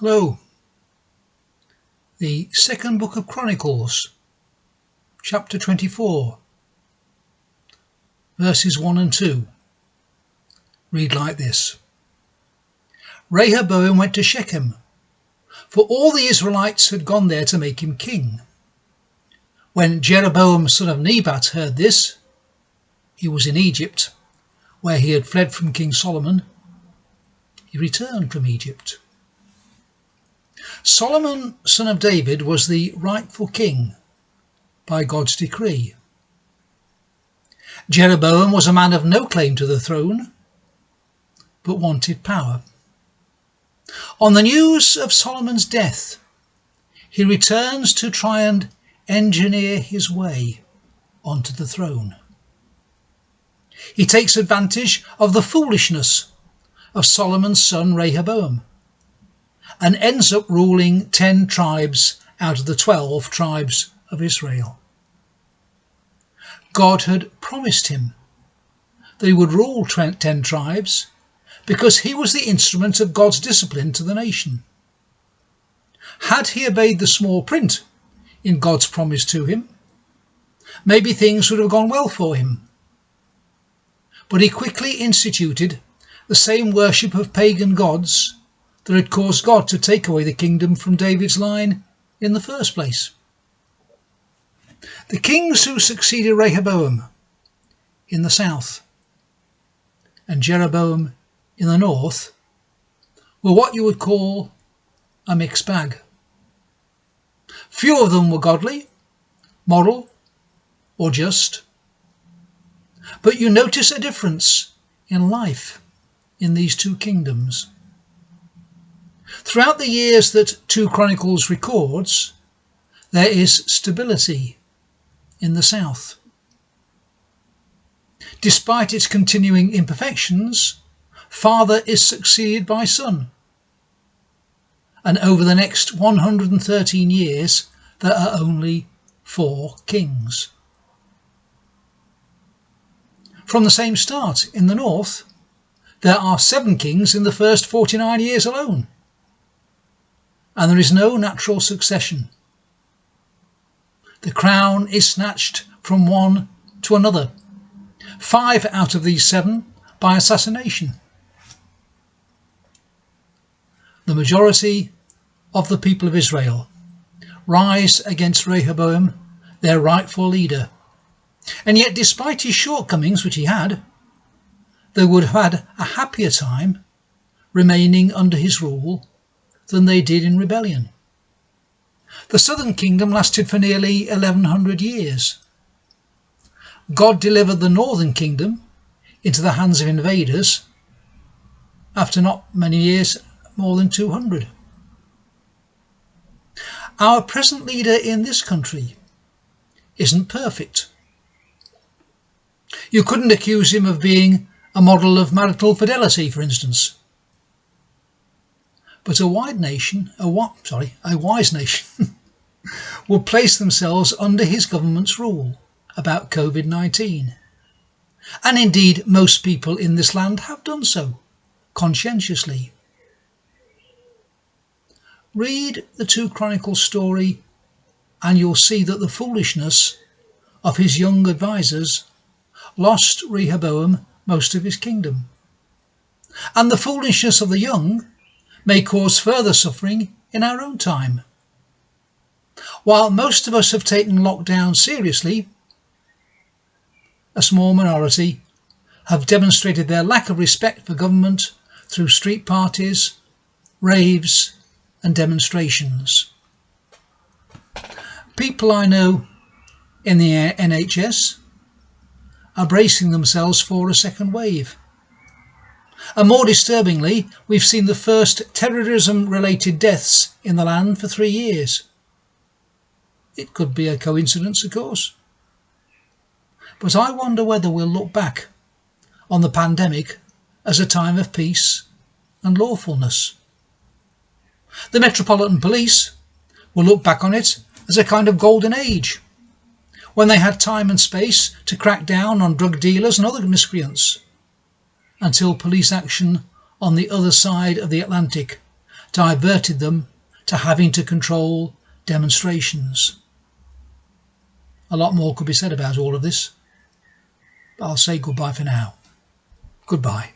Hello. The second book of Chronicles, chapter 24, verses 1 and 2, read like this. Rehoboam went to Shechem, for all the Israelites had gone there to make him king. When Jeroboam son of Nebat heard this, he was in Egypt, where he had fled from King Solomon. He returned from Egypt. Solomon, son of David, was the rightful king by God's decree. Jeroboam was a man of no claim to the throne, but wanted power. On the news of Solomon's death, he returns to try and engineer his way onto the throne. He takes advantage of the foolishness of Solomon's son Rehoboam and ends up ruling 10 tribes out of the 12 tribes of Israel. God had promised him that he would rule 10 tribes because he was the instrument of God's discipline to the nation. Had he obeyed the small print in God's promise to him, maybe things would have gone well for him. But he quickly instituted the same worship of pagan gods that had caused God to take away the kingdom from David's line in the first place. The kings who succeeded Rehoboam in the south and Jeroboam in the north were what you would call a mixed bag. Few of them were godly, moral, or just. But you notice a difference in life in these two kingdoms. Throughout the years that 2 Chronicles records, there is stability in the south. Despite its continuing imperfections, father is succeeded by son. And over the next 113 years, there are only 4 kings. From the same start in the north, there are 7 kings in the first 49 years alone. And there is no natural succession. The crown is snatched from one to another, 5 out of these 7 by assassination. The majority of the people of Israel rise against Rehoboam, their rightful leader. And yet, despite his shortcomings, which he had, they would have had a happier time remaining under his rule than they did in rebellion. The southern kingdom lasted for nearly 1100 years. God delivered the northern kingdom into the hands of invaders after not many years, more than 200. Our present leader in this country isn't perfect. You couldn't accuse him of being a model of marital fidelity, for instance. But a wise nation will place themselves under his government's rule about COVID-19. And indeed, most people in this land have done so, conscientiously. Read the 2 Chronicles story and you'll see that the foolishness of his young advisers lost Rehoboam most of his kingdom. And the foolishness of the young may cause further suffering in our own time. While most of us have taken lockdown seriously, a small minority have demonstrated their lack of respect for government through street parties, raves and demonstrations. People I know in the NHS are bracing themselves for a second wave. And more disturbingly, we've seen the first terrorism-related deaths in the land for 3 years. It could be a coincidence, of course. But I wonder whether we'll look back on the pandemic as a time of peace and lawfulness. The Metropolitan Police will look back on it as a kind of golden age, when they had time and space to crack down on drug dealers and other miscreants, until police action on the other side of the Atlantic diverted them to having to control demonstrations. A lot more could be said about all of this, but I'll say goodbye for now. Goodbye.